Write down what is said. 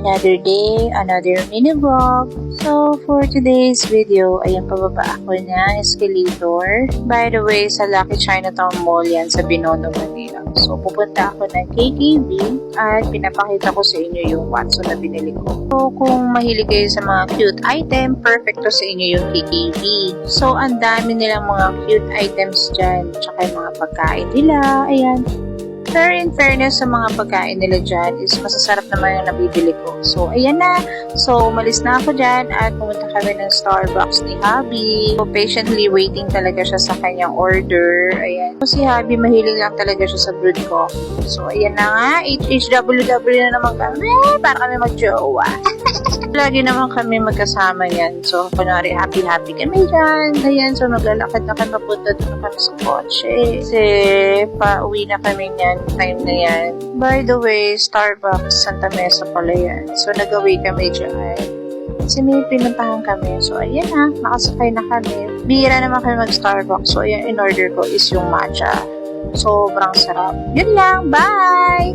Another day, another mini vlog. So, for today's video, ayan pababa ako ng escalator. By the way, sa Lucky Chinatown Mall yan sa Binondo, Manila. So, pupunta ako ng KKV at pinapakita ko sa inyo yung Watson na binili ko. So, kung mahilig kayo sa mga cute item, perfect to sa inyo yung KKV. So, ang dami nilang mga cute items dyan. Tsaka yung mga pagkain nila. Ayan. Pero in fairness sa mga pagkain nila dyan is masasarap naman yung nabibili ko. So, ayan na. So, umalis na ako dyan at pumunta kami ng Starbucks ni Habi. So, patiently waiting talaga siya sa kanyang order. Ayan. So, si Habi mahilig lang talaga siya sa brewed coffee. So, ayan na nga. HHWW na naman kami. Para kami mag-jowa. Lagi naman kami magkasama yan. So, kunwari, happy-happy kami dyan. Ayan, so naglalakad na kami, papunta doon kami sa kotse. Kasi, pauwi na kami yan, time na yan. By the way, Starbucks, Santa Mesa pala yan. So, nag-away kami dyan. Kasi may pinuntahan kami. So, ayan na, nakasakay na kami. Bihira naman kami mag-Starbucks. So, ayan, in order ko is yung matcha. Sobrang sarap. Yun lang, bye!